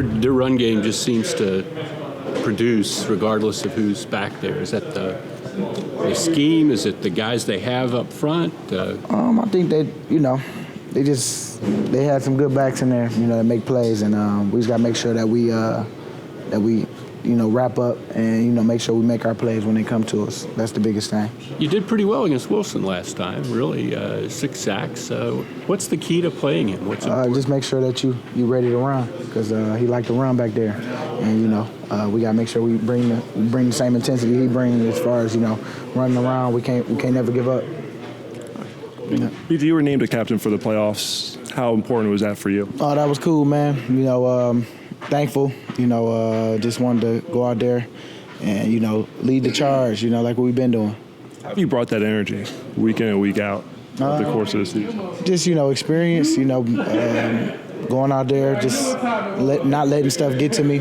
their run game just seems to produce regardless of who's back there. Is that the scheme? Is it the guys they have up front? I think they had some good backs in there, that make plays, and we just got to make sure that we wrap up and, make sure we make our plays when they come to us. That's the biggest thing. You did pretty well against Wilson last time, really, 6 sacks. What's the key to playing him? What's just make sure that you ready to run, because he liked to run back there. And, we got to make sure we bring the same intensity he brings as far as, running around. We can't never give up. BT, you were named a captain for the playoffs. How important was that for you? Oh, that was cool, man. Thankful. Just wanted to go out there and, lead the charge, like what we've been doing. How have you brought that energy week in and week out over the course of the season? Just, experience, going out there, just not letting stuff get to me.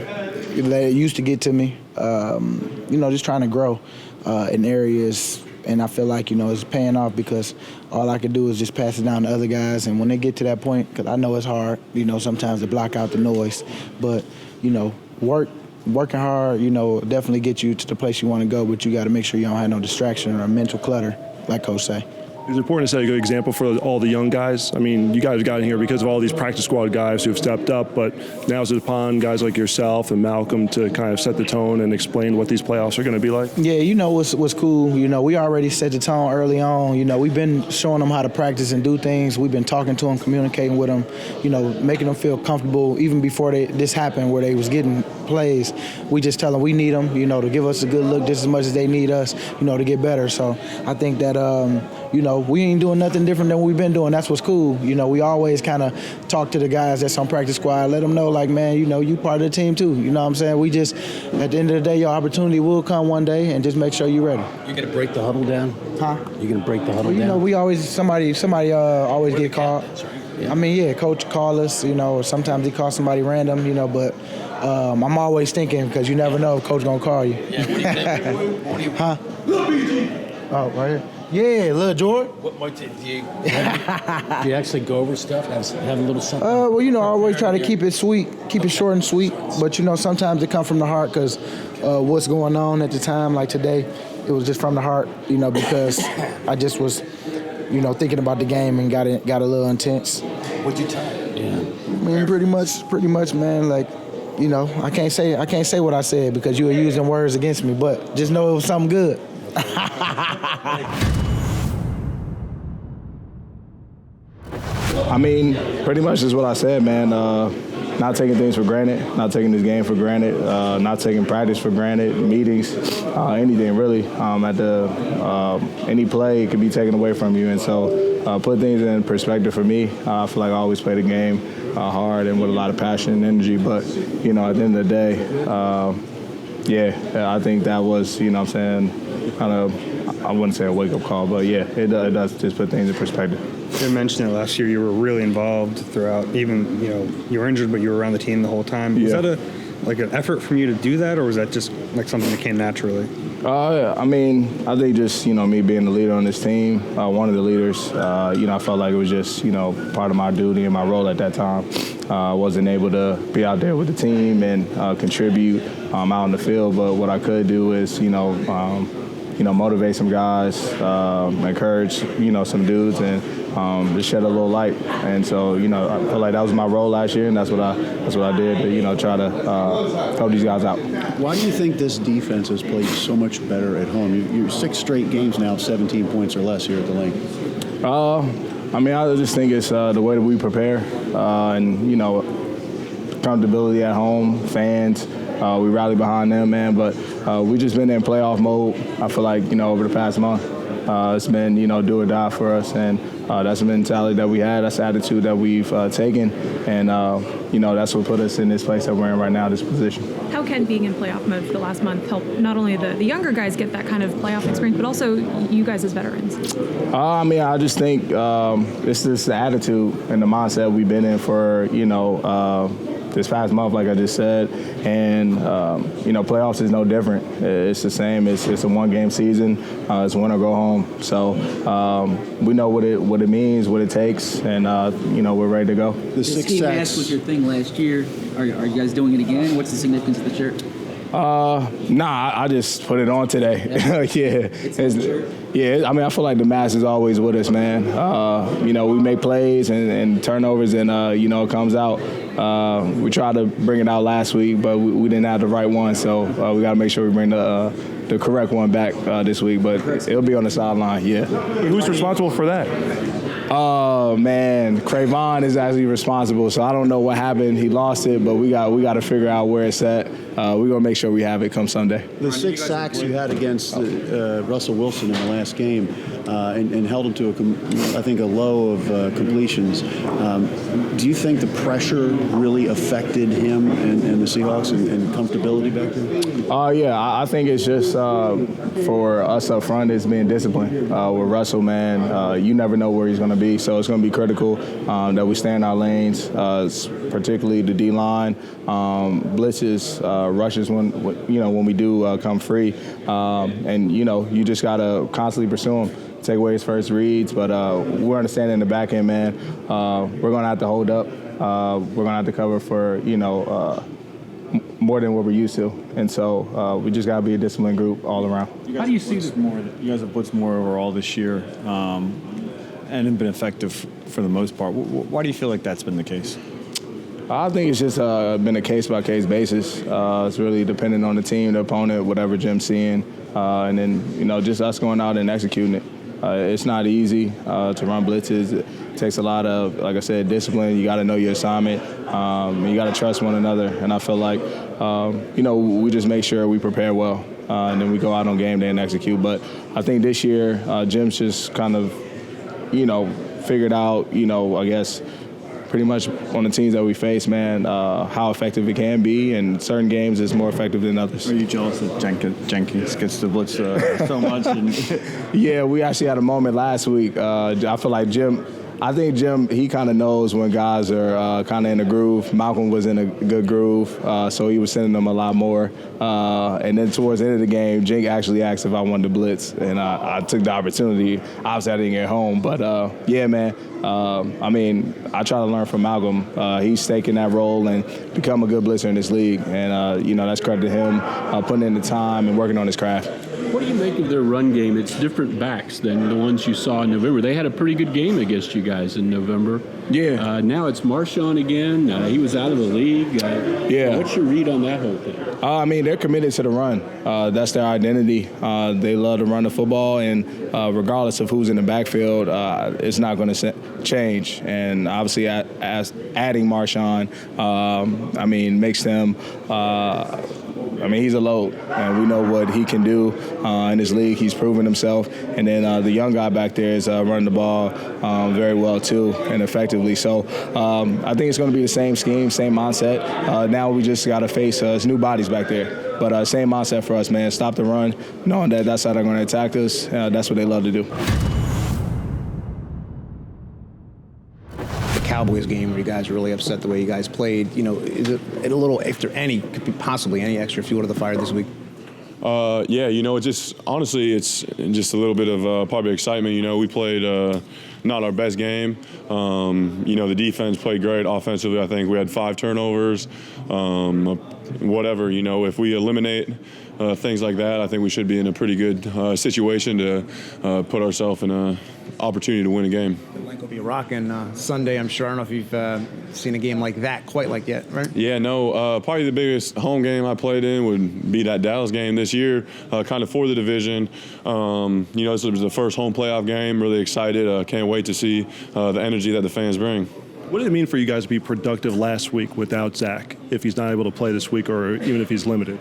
It used to get to me. Just trying to grow in areas. And I feel like, it's paying off, because all I can do is just pass it down to other guys. And when they get to that point, because I know it's hard, sometimes to block out the noise. But, working hard, definitely get you to the place you want to go. But you got to make sure you don't have no distraction or mental clutter, like Coach say. It's important to set a good example for all the young guys. I mean, you guys got in here because of all these practice squad guys who have stepped up, but now it's upon guys like yourself and Malcolm to kind of set the tone and explain what these playoffs are going to be like. Yeah, what's cool. We already set the tone early on. We've been showing them how to practice and do things. We've been talking to them, communicating with them, making them feel comfortable even before this happened where they was getting plays. We just tell them we need them, to give us a good look just as much as they need us, to get better. So I think that, we ain't doing nothing different than what we've been doing. That's what's cool. We always kind of talk to the guys that's on practice squad, let them know, like, man, you part of the team too. You know what I'm saying? We just, at the end of the day, your opportunity will come one day, and just make sure you're ready. You're going to break the huddle down? Huh? You're going to break the huddle down? We always, somebody always get called. Yeah. I mean, coach call us, or sometimes he calls somebody random, but I'm always thinking, because you never know if coach going to call you. Yeah, what do you Huh? Oh, right here. Yeah, Lil Jordan. What might do you actually go over stuff? Have a little something? I always try to keep it sweet, keep it short and sweet. But sometimes it comes from the heart, because what's going on at the time, like today, it was just from the heart. Because I just was, thinking about the game and got a little intense. What'd you tell him? Yeah. I mean, pretty much, man. Like, I can't say what I said, because you were using words against me. But just know it was something good. I mean, pretty much is what I said, man. Not taking things for granted, not taking this game for granted, not taking practice for granted, meetings, anything really. Any play could be taken away from you, and so put things in perspective for me. I feel like I always play the game hard and with a lot of passion and energy, but at the end of the day, I think that was, what I'm saying, kind of, I wouldn't say a wake-up call, but it does just put things in perspective. You mentioned it last year. You were really involved throughout. Even you were injured, but you were around the team the whole time. Was that an effort from you to do that, or was that just like something that came naturally? I mean, I think just me being the leader on this team, one of the leaders. I felt like it was just part of my duty and my role at that time. I wasn't able to be out there with the team and contribute out on the field, but what I could do is motivate some guys, encourage some dudes, and just shed a little light. And so I feel like that was my role last year, and that's what I did to try to help these guys out. Why do you think this defense has played so much better at home? You're 6 straight games now, 17 points or less here at the Link. I mean, I just think it's the way that we prepare, and accountability at home, fans. We rally behind them, man. But we just been in playoff mode. I feel like over the past month, it's been do or die for us, and that's the mentality that we had. That's the attitude that we've taken, and that's what put us in this place that we're in right now, this position. How can being in playoff mode for the last month help not only the younger guys get that kind of playoff experience, but also you guys as veterans? I mean, I just think it's just the attitude and the mindset we've been in for this past month, like I just said, and playoffs is no different. It's the same. It's a one-game season. It's win or go home. So we know what it means, what it takes, and we're ready to go. The six Ski sacks mask was your thing last year. Are you guys doing it again? What's the significance of the shirt? I just put it on today. Yeah. I mean, I feel like the mask is always with us, man. We make plays and turnovers, and it comes out. We tried to bring it out last week, but we didn't have the right one, so we got to make sure we bring the correct one back this week. But it'll be on the sideline. Yeah. Who's responsible for that? Oh man, Cravon is actually responsible. So I don't know what happened. He lost it, but we got to figure out where it's at. We're gonna make sure we have it come Sunday. The 6 sacks you had against Russell Wilson in the last game and held him to a low of completions. Do you think the pressure really affected him and the Seahawks and comfortability back there? Yeah, I think it's just for us up front, it's being disciplined. With Russell, man, you never know where he's going to be, so it's going to be critical that we stay in our lanes, particularly the D-line, blitzes, rushes when we do come free, and you just got to constantly pursue him. Take away his first reads, but we're understanding in the back end, man. We're going to have to hold up. We're going to have to cover for, more than what we're used to. And so we just got to be a disciplined group all around. How do you see this more? You guys have blitzed more overall this year and have been effective for the most part. Why do you feel like that's been the case? I think it's just been a case-by-case basis. It's really dependent on the team, the opponent, whatever Jim's seeing, and then, just us going out and executing it. It's not easy to run blitzes. It takes a lot of, like I said, discipline. You got to know your assignment. You got to trust one another. And I feel like, we just make sure we prepare well, and then we go out on game day and execute. But I think this year, Jim's just kind of, figured out, I guess, pretty much on the teams that we face, man, how effective it can be. And certain games it's more effective than others. Are you jealous that Jenkins gets to blitz so much? Yeah, we actually had a moment last week. I feel like Jim, he kind of knows when guys are kind of in a groove. Malcolm was in a good groove, so he was sending them a lot more. And then towards the end of the game, Jink actually asked if I wanted to blitz, and I took the opportunity. Obviously, I didn't get home, but yeah, man. I try to learn from Malcolm. He's taking that role and become a good blitzer in this league, and that's credit to him putting in the time and working on his craft. What do you make of their run game? It's different backs than the ones you saw in November. They had a pretty good game against you guys in November. Yeah. Now it's Marshawn again. He was out of the league. Yeah. What's your read on that whole thing? They're committed to the run. That's their identity. They love to run the football, and regardless of who's in the backfield, it's not going to change. And obviously, adding Marshawn, makes them. He's a load, and we know what he can do in this league. He's proven himself. And then the young guy back there is running the ball very well, too, and effectively. So I think it's going to be the same scheme, same mindset. Now we just got to face new bodies back there. But same mindset for us, man. Stop the run, knowing that that's how they're going to attack us. That's what they love to do. Cowboys game where you guys were really upset the way you guys played. Is it a little, if there could be possibly any extra fuel to the fire this week? Honestly, it's just a little bit of probably excitement. We played not our best game. The defense played great offensively. I think we had 5 turnovers. If we eliminate things like that, I think we should be in a pretty good situation to put ourselves in an opportunity to win a game. The link will be rocking Sunday, I'm sure. I don't know if you've seen a game like that quite like yet, right? Yeah, no. Probably the biggest home game I played in would be that Dallas game this year, kind of for the division. This was the first home playoff game. Really excited. Can't wait to see the energy that the fans bring. What did it mean for you guys to be productive last week without Zach, if he's not able to play this week or even if he's limited?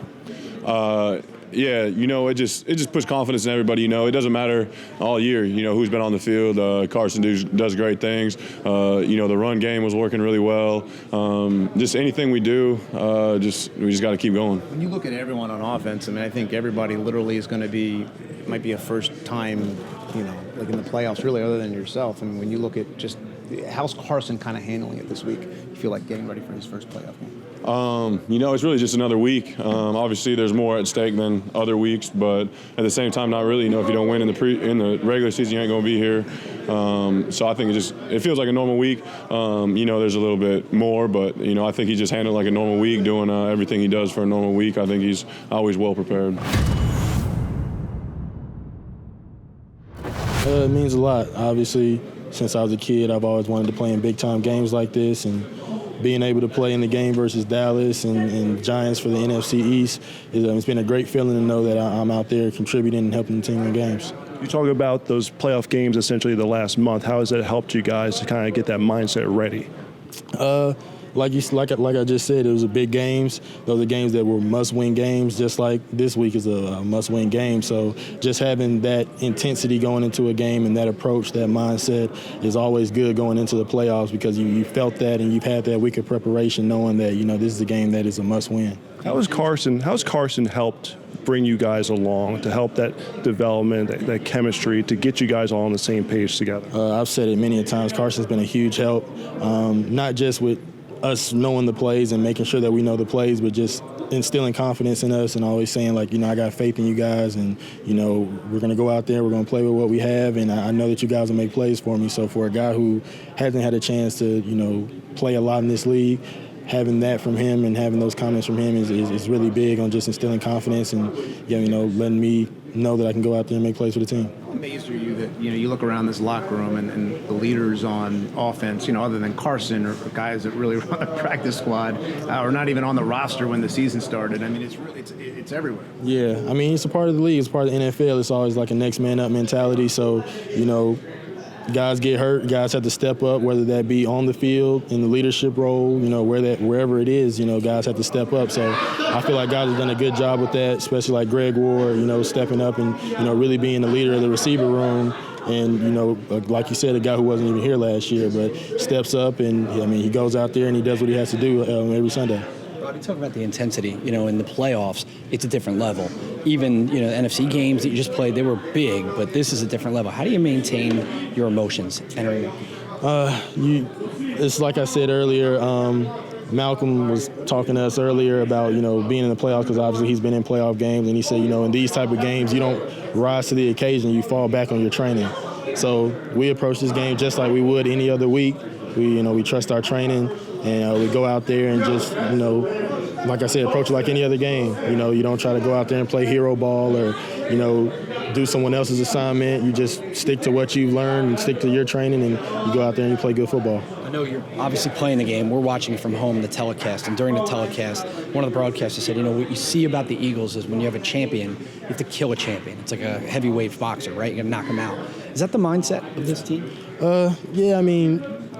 It just puts confidence in everybody. It doesn't matter all year, who's been on the field. Carson does great things. The run game was working really well. Just anything we do, we just got to keep going. When you look at everyone on offense, I think everybody literally is going to be, it might be a first time, like in the playoffs, really, other than yourself. When you look at just how's Carson kind of handling it this week? You feel like getting ready for his first playoff game? It's really just another week. Obviously, there's more at stake than other weeks, but at the same time, not really. If you don't win in the regular season, you ain't going to be here. So I think it feels like a normal week. There's a little bit more, but I think he just handled like a normal week, doing everything he does for a normal week. I think he's always well prepared. It means a lot. Obviously, since I was a kid, I've always wanted to play in big-time games like this, and being able to play in the game versus Dallas and Giants for the NFC East, it's been a great feeling to know that I'm out there contributing and helping the team win games. You talk about those playoff games essentially the last month. How has that helped you guys to kind of get that mindset ready? Like I just said, it was a big games. Those are games that were must-win games, just like this week is a must-win game. So just having that intensity going into a game and that approach, that mindset is always good going into the playoffs because you felt that and you've had that week of preparation knowing that, this is a game that is a must-win. How's Carson helped bring you guys along, to help that development, that chemistry, to get you guys all on the same page together? I've said it many times. Carson's been a huge help, not just with us knowing the plays and making sure that we know the plays, but just instilling confidence in us and always saying, I got faith in you guys and, we're going to go out there, we're going to play with what we have, and I know that you guys will make plays for me. So for a guy who hasn't had a chance to, play a lot in this league, having that from him and having those comments from him is really big on just instilling confidence and, letting me know that I can go out there and make plays for the team. How amazed are you that, you look around this locker room and the leaders on offense, other than Carson or guys that really run a practice squad or not even on the roster when the season started. I mean, it's everywhere. Yeah, it's a part of the league. It's part of the NFL. It's always like a next man up mentality. So, guys get hurt, guys have to step up, whether that be on the field, in the leadership role, wherever it is, guys have to step up. So I feel like guys have done a good job with that, especially like Greg Ward, stepping up and, really being the leader of the receiver room. And, like you said, a guy who wasn't even here last year, but steps up and, he goes out there and he does what he has to do every Sunday. You talk about the intensity, in the playoffs, it's a different level. Even, NFC games that you just played, they were big, but this is a different level. How do you maintain your emotions entering? It's like I said earlier, Malcolm was talking to us earlier about, being in the playoffs because obviously he's been in playoff games, and he said, in these type of games, you don't rise to the occasion, you fall back on your training. So we approach this game just like we would any other week. We trust our training, and we go out there and just, like I said, approach it like any other game. You don't try to go out there and play hero ball or, do someone else's assignment. You just stick to what you've learned and stick to your training, and you go out there and you play good football. I know you're obviously playing the game. We're watching from home, the telecast, and during the telecast, one of the broadcasters said, what you see about the Eagles is when you have a champion, you have to kill a champion. It's like a heavyweight boxer, right? You got to knock him out. Is that the mindset of this team? Yeah,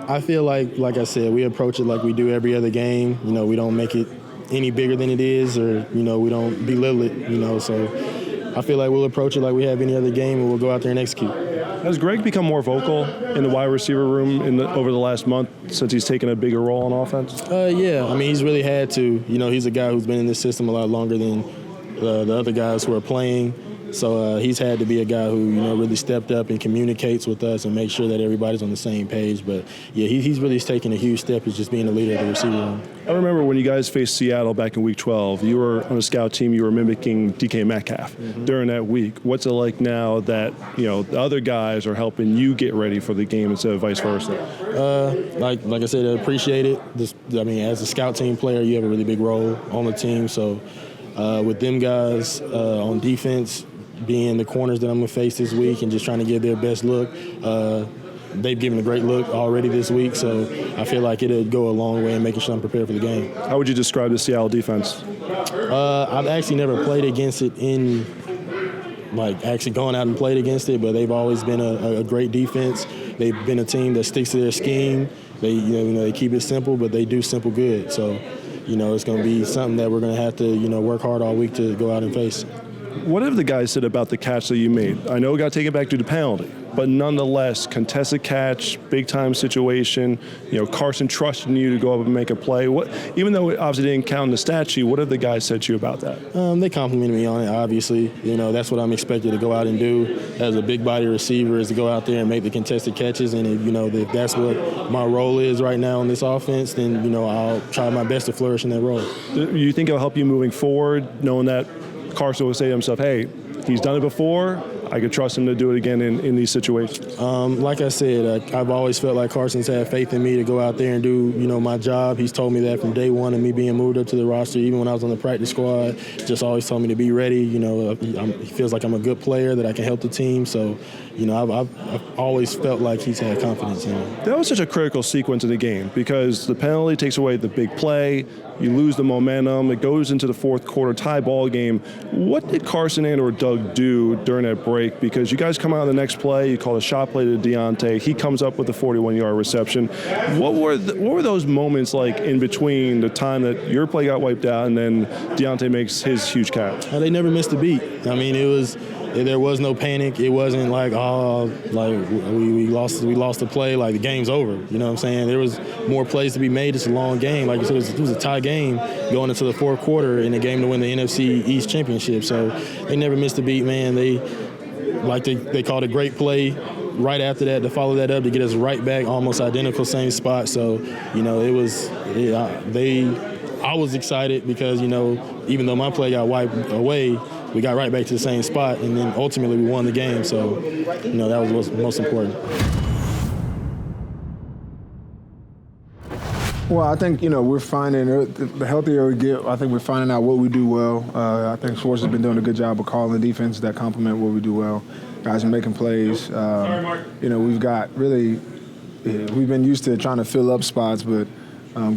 I feel like I said, we approach it like we do every other game. We don't make it any bigger than it is, or, we don't belittle it, so I feel like we'll approach it like we have any other game, and we'll go out there and execute. Has Greg become more vocal in the wide receiver room over the last month since he's taken a bigger role on offense? Yeah, he's really had to. He's a guy who's been in this system a lot longer than the other guys who are playing. So he's had to be a guy who, really stepped up and communicates with us and makes sure that everybody's on the same page. But, yeah, he's really taken a huge step as just being the leader of the receiver room. I remember when you guys faced Seattle back in Week 12, you were on a scout team, you were mimicking DK Metcalf during that week. What's it like now that, the other guys are helping you get ready for the game instead of vice versa? Like I said, I appreciate it. As a scout team player, you have a really big role on the team. So with them guys on defense, being the corners that I'm going to face this week and just trying to give their best look. They've given a great look already this week, so I feel like it'll go a long way in making sure I'm prepared for the game. How would you describe the Seattle defense? I've actually never played against it actually going out and played against it, but they've always been a great defense. They've been a team that sticks to their scheme. They, they keep it simple, but they do simple good. So, it's going to be something that we're going to have to, work hard all week to go out and face. What have the guys said about the catch that you made? I know it got taken back due to penalty, but nonetheless, contested catch, big-time situation, Carson trusting you to go up and make a play. Even though it obviously didn't count in the stat sheet, what have the guys said to you about that? They complimented me on it, obviously. That's what I'm expected to go out and do as a big-body receiver, is to go out there and make the contested catches. And, if that's what my role is right now in this offense, then, I'll try my best to flourish in that role. Do you think it'll help you moving forward, knowing that Carson will say to himself, hey, he's done it before, I could trust him to do it again in these situations? Like I said, I've always felt like Carson's had faith in me to go out there and do, my job. He's told me that from day one of me being moved up to the roster, even when I was on the practice squad, just always told me to be ready. He feels like I'm a good player, that I can help the team. So, I've always felt like he's had confidence in me. That was such a critical sequence in the game because the penalty takes away the big play. You lose the momentum. It goes into the fourth quarter, tie ball game. What did Carson and or Doug do during that break? Because you guys come out on the next play, you call a shot play to Deontay. He comes up with a 41-yard reception. What were those moments like in between the time that your play got wiped out and then Deontay makes his huge catch? They never missed a beat. There was no panic. It wasn't like, we lost the play, like the game's over. You know what I'm saying? There was more plays to be made. It's a long game. Like you said, it was a tie game going into the fourth quarter in a game to win the NFC East Championship. So they never missed a beat, man. They called a great play right after that to follow that up to get us right back, almost identical, same spot. So, I was excited because, even though my play got wiped away, we got right back to the same spot, and then ultimately we won the game. So, that was what's most important. Well, I think, we're finding the healthier we get, I think we're finding out what we do well. I think Schwartz has been doing a good job of calling the defense that complement what we do well. Guys are making plays. We've got we've been used to trying to fill up spots, but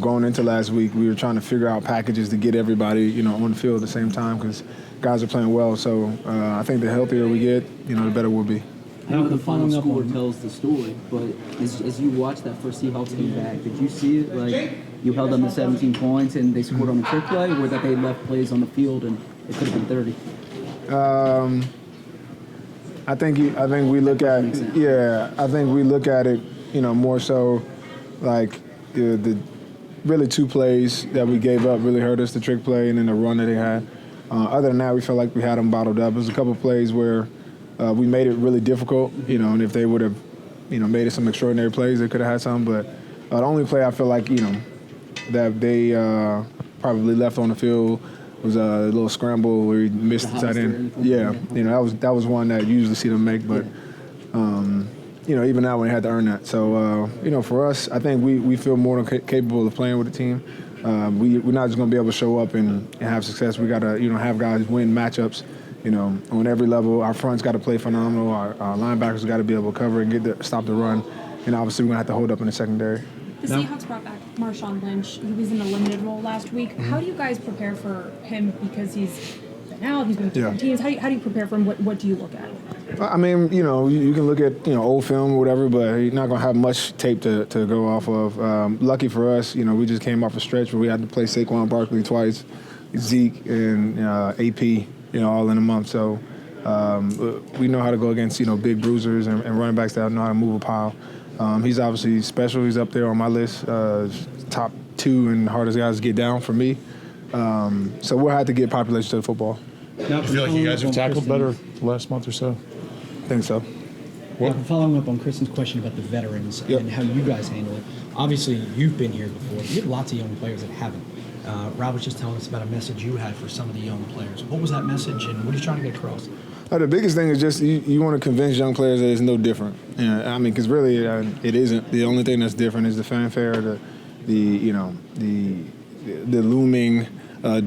going into last week, we were trying to figure out packages to get everybody, on the field at the same time because guys are playing well. So I think the healthier we get, the better we'll be. I know the final score tells the story, but as you watch that first Seahawks game back, did you see it like you held them to 17 points and they scored on a trick play, or that they left plays on the field and it could have been 30? I think we look at it, more so like the really two plays that we gave up really hurt us, the trick play and then the run that they had. Other than that, we felt like we had them bottled up. There's a couple of plays where we made it really difficult, and if they would have, made it some extraordinary plays, they could have had some. But the only play I feel like, that they probably left on the field was a little scramble where he missed the tight end. Yeah, that was one that you usually see them make, but even that one they had to earn that. So for us, I think we feel more than capable of playing with the team. We're not just going to be able to show up and have success. We got to have guys win matchups. On every level. Our front's got to play phenomenal. Our linebackers got to be able to cover and stop the run. And obviously, we're going to have to hold up in the secondary. The Seahawks brought back Marshawn Lynch. He was in a limited role last week. How do you guys prepare for him? Because he's been out, he's been with different teams. How do you prepare for him? What do you look at? I mean, you can look at, old film or whatever, but he's not going to have much tape to go off of. Lucky for us, we just came off a stretch where we had to play Saquon Barkley twice, Zeke and AP. All in a month. So we know how to go against, big bruisers and running backs that know how to move a pile. He's obviously special. He's up there on my list. Top 2 and hardest guys to get down for me. So we'll have to get population to the football. Now, I feel like you guys have tackled better last month or so. I think so. Yeah, following up on Kristen's question about the veterans and how you guys handle it. Obviously, you've been here before. You have lots of young players that haven't. Rob was just telling us about a message you had for some of the young players. What was that message, and what are you trying to get across? The biggest thing is just you want to convince young players that it's no different. Because really it isn't. The only thing that's different is the fanfare, the looming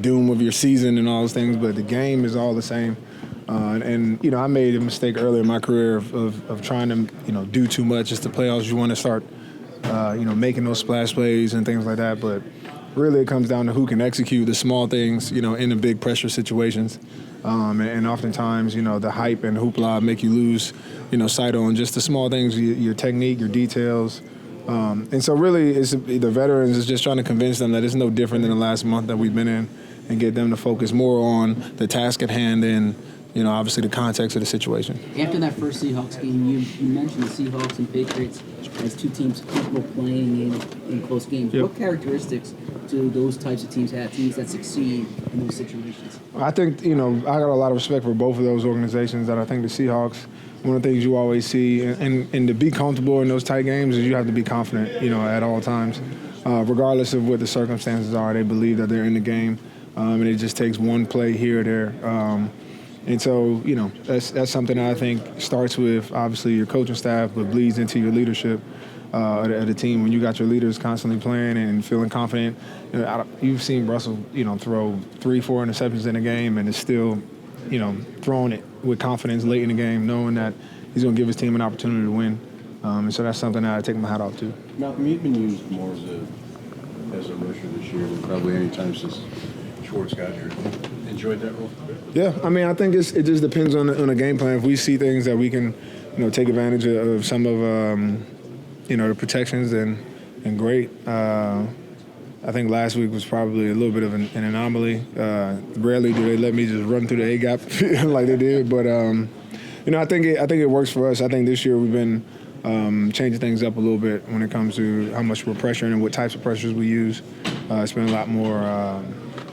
doom of your season and all those things. But the game is all the same. I made a mistake earlier in my career of trying to do too much. It's the playoffs. You want to start making those splash plays and things like that, but. Really, it comes down to who can execute the small things, in the big pressure situations. And oftentimes, the hype and hoopla make you lose, sight on just the small things, your technique, your details. And so really, the veterans is just trying to convince them that it's no different than the last month that we've been in and get them to focus more on the task at hand than obviously the context of the situation. After that first Seahawks game, you mentioned the Seahawks and Patriots as two teams comfortable playing in close games. Yep. What characteristics do those types of teams have, teams that succeed in those situations? I think, I got a lot of respect for both of those organizations. That I think the Seahawks, one of the things you always see, and to be comfortable in those tight games is you have to be confident, at all times. Regardless of what the circumstances are, they believe that they're in the game, and it just takes one play here or there. And so, that's something that I think starts with, obviously, your coaching staff, but bleeds into your leadership of the team. When you got your leaders constantly playing and feeling confident, you've seen Russell, throw 3-4 interceptions in a game and is still, throwing it with confidence late in the game, knowing that he's going to give his team an opportunity to win. And so that's something that I take my hat off to. Malcolm, you've been used more as a rusher this year than probably any time since Schwartz got here. Enjoyed that role? Yeah, I think it just depends on a game plan. If we see things that we can, take advantage of some of, the protections, then great. I think last week was probably a little bit of an anomaly. Rarely do they let me just run through the A gap like they did, but I think it works for us. I think this year we've been changing things up a little bit when it comes to how much we're pressuring and what types of pressures we use. It's been a lot more.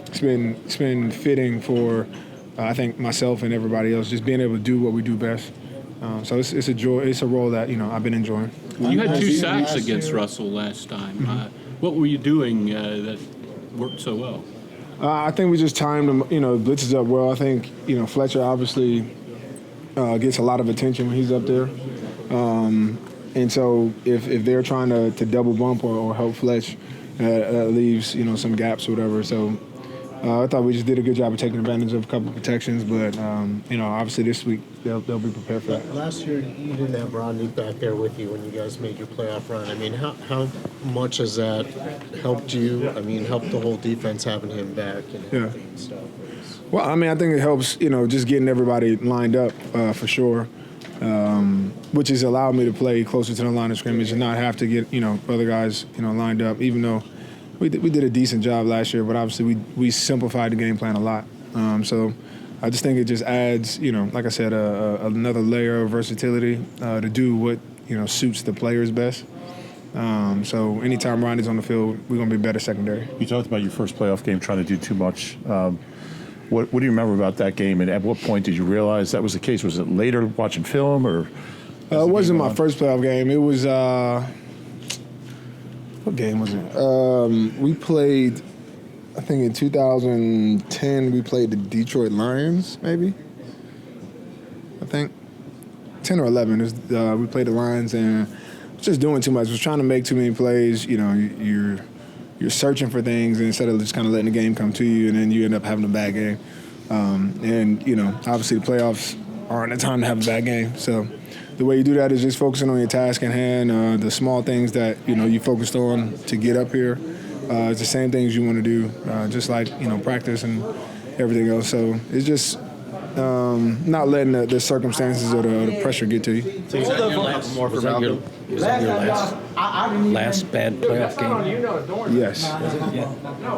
It's been fitting for I think myself and everybody else just being able to do what we do best. So it's a joy. It's a role that I've been enjoying. You had 2 sacks against Russell last time. Mm-hmm. What were you doing that worked so well? I think we just timed them, blitzes up well. I think Fletcher obviously gets a lot of attention when he's up there. And so if they're trying to double bump or help Fletch, that leaves some gaps or whatever. So I thought we just did a good job of taking advantage of a couple of protections, but obviously this week they'll be prepared for that. Last year you didn't have Rodney back there with you when you guys made your playoff run. How much has that helped you? Helped the whole defense having him back and stuff. Well, I think it helps, just getting everybody lined up for sure. Which has allowed me to play closer to the line of scrimmage and not have to get, other guys, lined up, even though we did a decent job last year, but obviously we simplified the game plan a lot. So I just think it just adds, like I said, another layer of versatility to do what, suits the players best. So anytime Rodney's on the field, we're going to be better secondary. You talked about your first playoff game trying to do too much. What do you remember about that game, and at what point did you realize that was the case? Was it later watching film, or? It wasn't my first playoff game. It was, what game was it? We played, I think in 2010, we played the Detroit Lions, maybe. I think 10 or 11. We played the Lions and just doing too much. Was trying to make too many plays. You're searching for things instead of just kind of letting the game come to you, and then you end up having a bad game. Obviously the playoffs aren't the time to have a bad game. So the way you do that is just focusing on your task at hand, the small things that, you focused on to get up here. It's the same things you want to do, just like, practice and everything else. So it's just not letting the circumstances or the pressure get to you. Was that your last bad playoff game? Yes.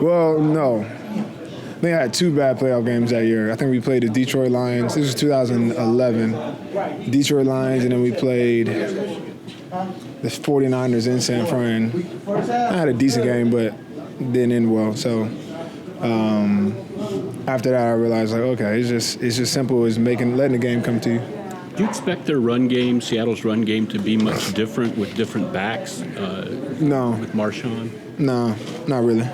Well, no. I think I had 2 bad playoff games that year. I think we played the Detroit Lions. This was 2011. Detroit Lions, and then we played the 49ers in San Fran. I had a decent game, but didn't end well. So after that, I realized, okay, it's just simple as letting the game come to you. Do you expect their run game, Seattle's run game, to be much different with different backs? No. With Marshawn? No, not really.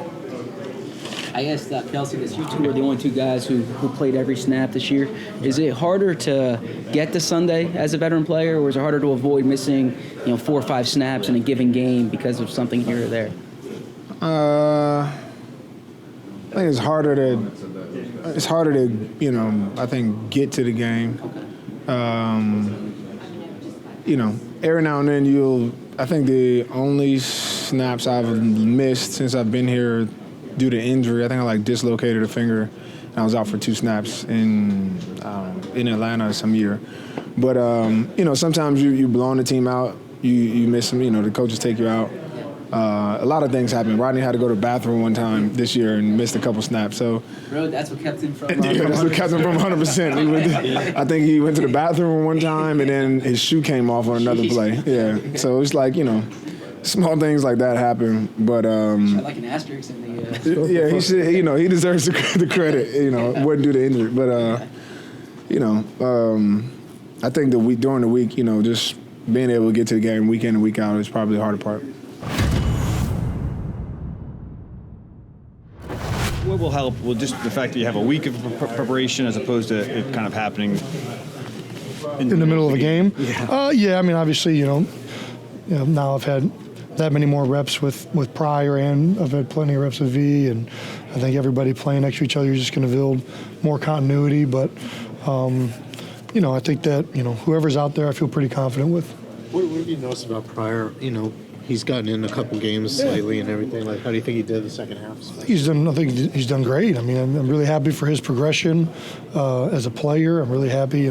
I asked Kelsey this. You two are the only 2 guys who played every snap this year. Is it harder to get to Sunday as a veteran player, or is it harder to avoid missing 4 or 5 snaps in a given game because of something here or there? I think it's harder to I think get to the game. Every now and then I think the only snaps I've missed since I've been here due to injury, I think I dislocated a finger and I was out for 2 snaps in Atlanta some year. But, sometimes you blowing the team out, you miss them, the coaches take you out. A lot of things happened. Rodney had to go to the bathroom one time this year and missed a couple snaps. So Bro, that's what kept him from. yeah, that's what kept him from 100%. I think he went to the bathroom one time and then his shoe came off on another play. Yeah, so it's like, small things like that happen. But like an asterisk in the. Yeah, he should. He deserves the credit. Wouldn't do the injury, but I think during the week, just being able to get to the game week in and week out is probably the harder part. What will help? Well, just the fact that you have a week of preparation as opposed to it kind of happening in the middle of a game. Yeah. I mean, obviously, now I've had that many more reps with Pryor, and I've had plenty of reps with V, and I think everybody playing next to each other, you're just going to build more continuity. But I think that whoever's out there, I feel pretty confident with. What have you noticed about Pryor? He's gotten in a couple games lately and everything. Like, how do you think he did the second half? I think he's done great. I mean, I'm really happy for his progression as a player. I'm really happy.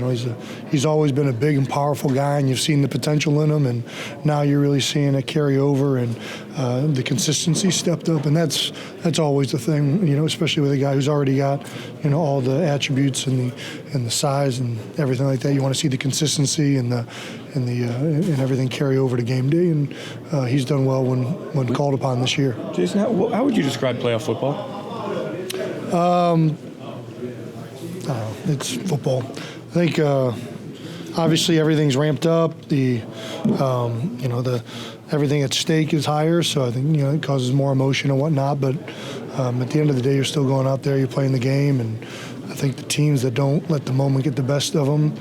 He's always been a big and powerful guy, and you've seen the potential in him, and now you're really seeing it carry over, and the consistency stepped up, and that's always the thing. Especially with a guy who's already got all the attributes and the size and everything like that. You want to see the consistency and everything carry over to game day, and he's done well when called upon this year. Jason, how would you describe playoff football? I don't know. It's football. I think obviously everything's ramped up. Everything at stake is higher, so I think it causes more emotion and whatnot. But at the end of the day, you're still going out there. You're playing the game, and I think the teams that don't let the moment get the best of them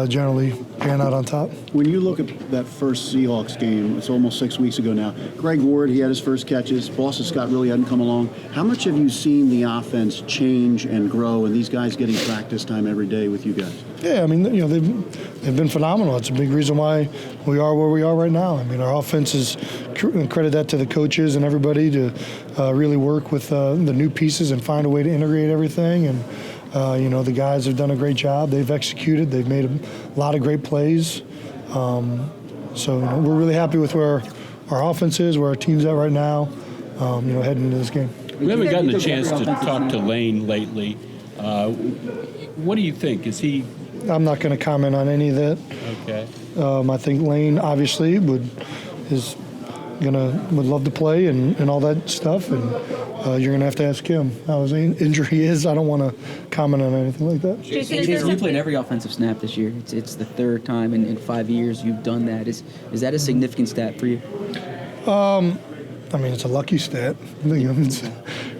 generally pan out on top. When you look at that first Seahawks game, it's almost 6 weeks ago now. Greg Ward, he had his first catches. Boston Scott really hadn't come along. How much have you seen the offense change and grow, and these guys getting practice time every day with you guys? Yeah, I mean, they've been phenomenal. It's a big reason why we are where we are right now. I mean, our offense is credit that to the coaches and everybody to really work with the new pieces and find a way to integrate everything. And the guys have done a great job. They've executed. They've made a lot of great plays. So we're really happy with where our offense is, where our team's at right now. Heading into this game. We haven't gotten a chance to talk to Lane lately. What do you think? Is he? I'm not going to comment on any of that. Okay. I think Lane obviously would love to play and all that stuff, and you're going to have to ask him how his injury is. I don't want to comment on anything like that. Jason, you played every offensive snap this year. It's the third time in 5 years you've done that. Is that a significant stat for you? I mean, it's a lucky stat. The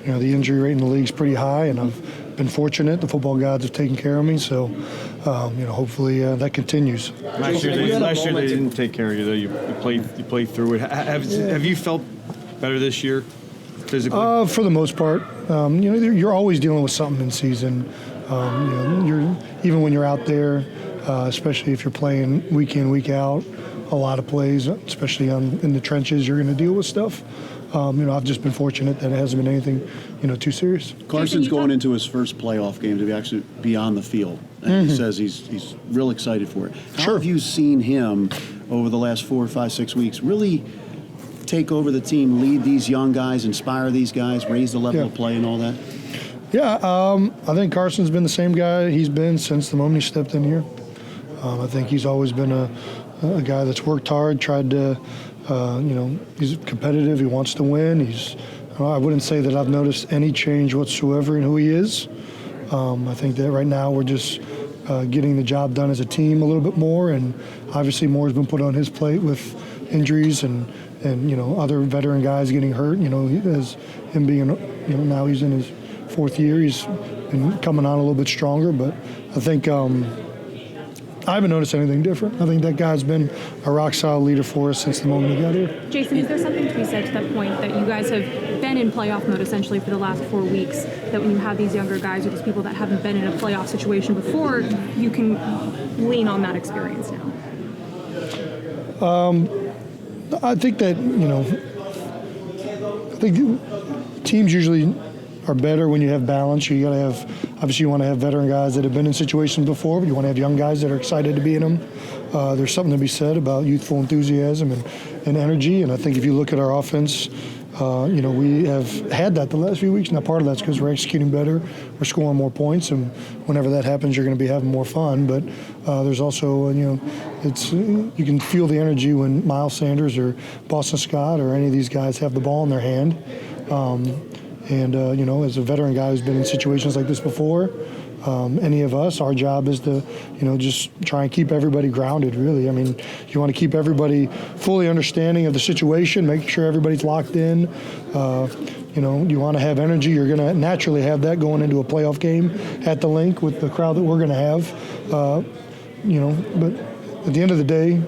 injury rate in the league is pretty high, and I've been fortunate. The football gods have taken care of me, so hopefully that continues. Last year they didn't take care of you, though. You played through it. Have you felt better this year, physically? For the most part, you're always dealing with something in season. Even when you're out there, especially if you're playing week in, week out, a lot of plays, especially in the trenches, you're going to deal with stuff. I've just been fortunate that it hasn't been anything, too serious. Carson's going into his first playoff game to actually be on the field, and he says he's real excited for it. How have you seen him over the last 4, 5, 6 weeks really take over the team, lead these young guys, inspire these guys, raise the level of play and all that? Yeah, I think Carson's been the same guy he's been since the moment he stepped in here. I think he's always been a guy that's worked hard, tried to, he's competitive, he wants to win. I wouldn't say that I've noticed any change whatsoever in who he is. I think that right now we're just getting the job done as a team a little bit more, and obviously more has been put on his plate with injuries and other veteran guys getting hurt. As him being, now he's in his 4th year, he's been coming on a little bit stronger, but I think I haven't noticed anything different. I think that guy's been a rock-solid leader for us since the moment he got here. Jason, is there something to be said to that point that you guys have been in playoff mode essentially for the last 4 weeks, that when you have these younger guys or these people that haven't been in a playoff situation before, you can lean on that experience now? I think that, I think teams usually are better when you have balance. You got to have, obviously you want to have veteran guys that have been in situations before, but you want to have young guys that are excited to be in them. There's something to be said about youthful enthusiasm and energy. And I think if you look at our offense, we have had that the last few weeks. Now, part of that's because we're executing better, we're scoring more points, and whenever that happens, you're going to be having more fun. But there's also, you can feel the energy when Miles Sanders or Boston Scott or any of these guys have the ball in their hand. As a veteran guy who's been in situations like this before, any of us, our job is to, just try and keep everybody grounded, really. I mean, you want to keep everybody fully understanding of the situation, make sure everybody's locked in. You want to have energy. You're going to naturally have that going into a playoff game at the Link with the crowd that we're going to have. But at the end of the day,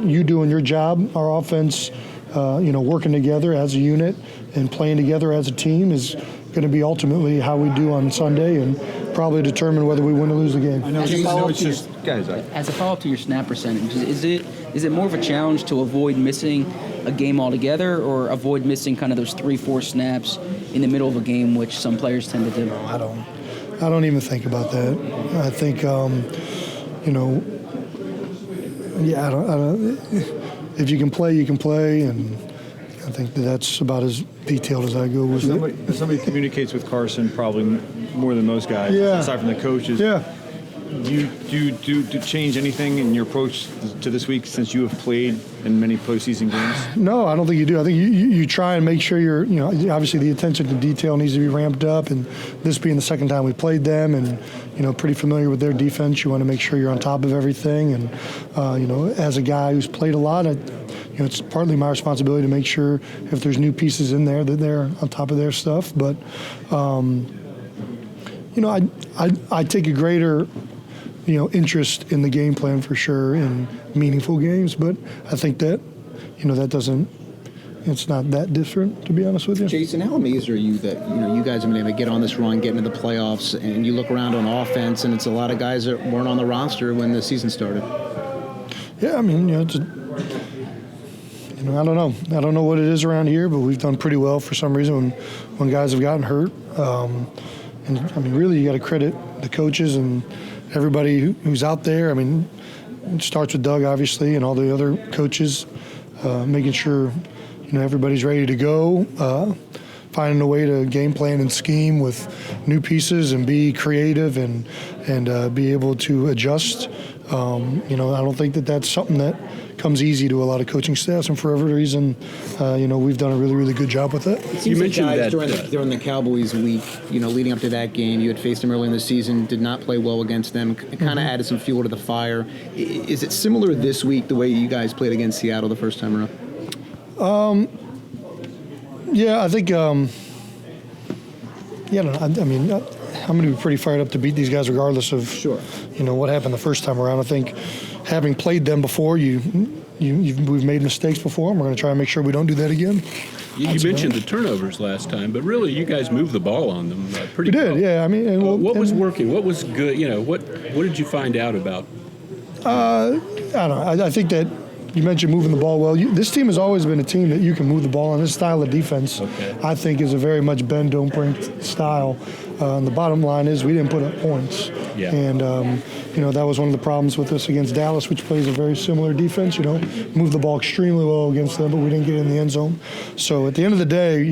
you doing your job, our offense, working together as a unit and playing together as a team is going to be ultimately how we do on Sunday and probably determine whether we win or lose the game. As a follow-up to your snap percentage, is it more of a challenge to avoid missing a game altogether or avoid missing kind of those 3-4 snaps in the middle of a game, which some players tend to do? I don't even think about that. I think, I don't. If you can play, you can play, and I think that's about as detailed as I go with it. Somebody communicates with Carson probably more than most guys, aside from the coaches. Yeah. Do you change anything in your approach to this week since you have played in many postseason games? No, I don't think you do. I think you try and make sure obviously the attention to detail needs to be ramped up, and this being the second time we played them and, pretty familiar with their defense, you want to make sure you're on top of everything. And, as a guy who's played a lot, it's partly my responsibility to make sure if there's new pieces in there that they're on top of their stuff. But, I take a greater interest in the game plan for sure in meaningful games, but I think that, it's not that different, to be honest with you. Jason, how amazed are you that, you guys have been able to get on this run, get into the playoffs, and you look around on offense, and it's a lot of guys that weren't on the roster when the season started? Yeah, I mean, it's I don't know. I don't know what it is around here, but we've done pretty well for some reason when guys have gotten hurt. And, I mean, really, you got to credit the coaches and everybody who's out there. I mean, it starts with Doug, obviously, and all the other coaches, making sure, everybody's ready to go, finding a way to game plan and scheme with new pieces and be creative and be able to adjust. I don't think that that's something that comes easy to a lot of coaching staffs, and for every reason, we've done a really, really good job with it. You mentioned that during the Cowboys week, leading up to that game, you had faced them early in the season, did not play well against them, kind of added some fuel to the fire. Is it similar this week, the way you guys played against Seattle the first time around? Yeah, I think. I'm going to be pretty fired up to beat these guys regardless of what happened the first time around. I think having played them before, we've made mistakes before, and we're going to try and make sure we don't do that again. You mentioned the turnovers last time, but really you guys moved the ball on them pretty well. We did, yeah. I mean, what was working? What was good? What did you find out about? I don't know. I think that you mentioned moving the ball well. This team has always been a team that you can move the ball on. This style of defense, I think, is a very much bend, don't break style. And the bottom line is we didn't put up points. Yeah. And, that was one of the problems with us against Dallas, which plays a very similar defense. Moved the ball extremely well against them, but we didn't get in the end zone. So at the end of the day,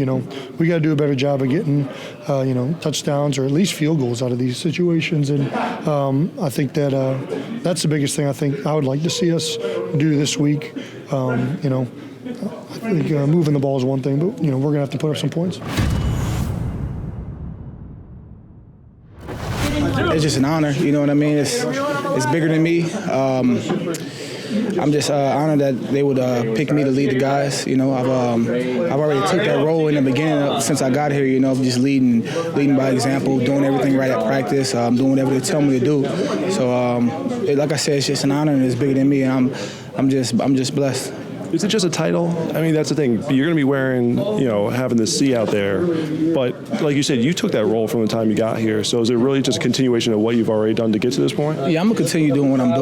we got to do a better job of getting, touchdowns or at least field goals out of these situations. And I think that that's the biggest thing I think I would like to see us do this week. I think moving the ball is one thing, but, we're going to have to put up some points. It's just an honor, you know what I mean? It's bigger than me. I'm just honored that they would pick me to lead the guys. I've already took that role in the beginning since I got here. Just leading by example, doing everything right at practice, doing whatever they tell me to do. So, like I said, it's just an honor, and it's bigger than me. And I'm just blessed. Is it just a title? I mean, that's the thing. You're going to be wearing, having the C out there. But like you said, you took that role from the time you got here. So is it really just a continuation of what you've already done to get to this point? Yeah, I'm going to continue doing what I'm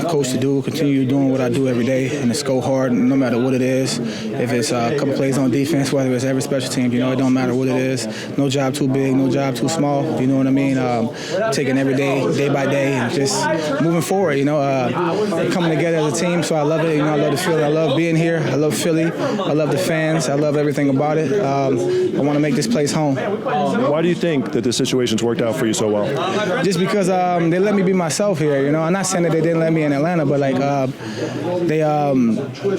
coached to do, continue doing what I do every day, and it's go hard no matter what it is. If it's a couple plays on defense, whether it's every special team, it don't matter what it is. No job too big, no job too small. You know what I mean? Taking every day by day, and just moving forward, coming together as a team. So I love it. I love the feeling. I love being being here. I love Philly. I love the fans. I love everything about it. I want to make this place home. Why do you think that this situation's worked out for you so well? Just because they let me be myself here. You know, I'm not saying that they didn't let me in Atlanta, but like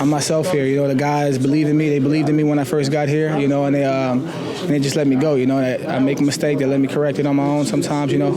I'm myself here. You know, the guys believed in me. They believed in me when I first got here. You know, and they just let me go. You know, I make a mistake, they let me correct it on my own sometimes. You know,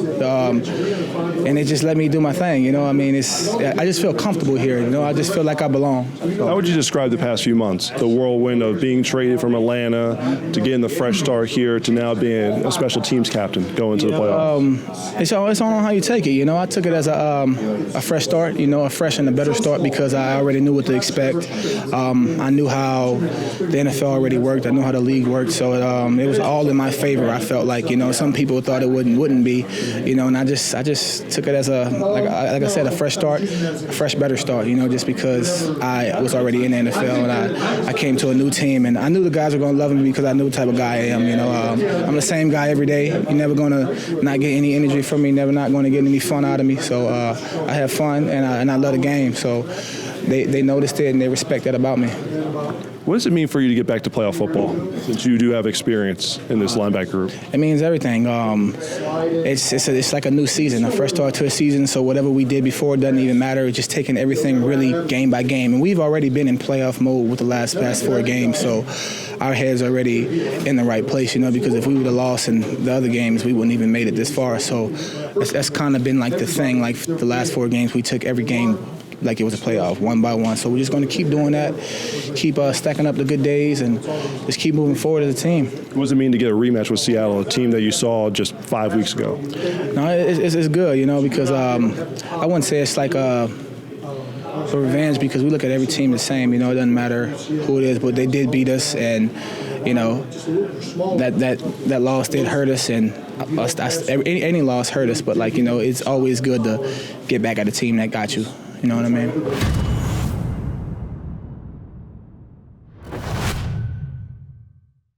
and they just let me do my thing. You know, I mean, I just feel comfortable here. You know, I just feel like I belong. How would you describe the past few months? The whirlwind of being traded from Atlanta to getting the fresh start here to now being a special teams captain going to the playoffs. It's all on how you take it. You know, I took it as a fresh start. You know, a fresh and a better start because I already knew what to expect. I knew how the NFL already worked. I knew how the league worked. So it was all in my favor. I felt like, you know, some people thought it wouldn't be, you know, and I just took it as like I said, a fresh start, a fresh, better start, you know, just because I was already in the NFL and I came to a new team and I knew the guys were going to love me because I knew the type of guy I am, you know. I'm the same guy every day. You're never going to not get any energy from me, never not going to get any fun out of me. So I have fun and I love the game. So they noticed it and they respect that about me. What does it mean for you to get back to playoff football since you do have experience in this linebacker group? It means everything. It's like a new season, a fresh start to a season. So whatever we did before doesn't even matter. It's just taking everything really game by game. And we've already been in playoff mode with the past 4 games. So our head's already in the right place, you know, because if we would have lost in the other games, we wouldn't even made it this far. So that's kind of been like the thing. Like the last 4 games, we took every game like it was a playoff, one by one. So we're just going to keep doing that, keep stacking up the good days, and just keep moving forward as a team. What does it mean to get a rematch with Seattle, a team that you saw just 5 weeks ago? No, it's good, you know, because I wouldn't say it's like a revenge because we look at every team the same. You know, it doesn't matter who it is, but they did beat us, and you know that loss did hurt us, and any loss hurt us. But like, you know, it's always good to get back at a team that got you. You know what I mean?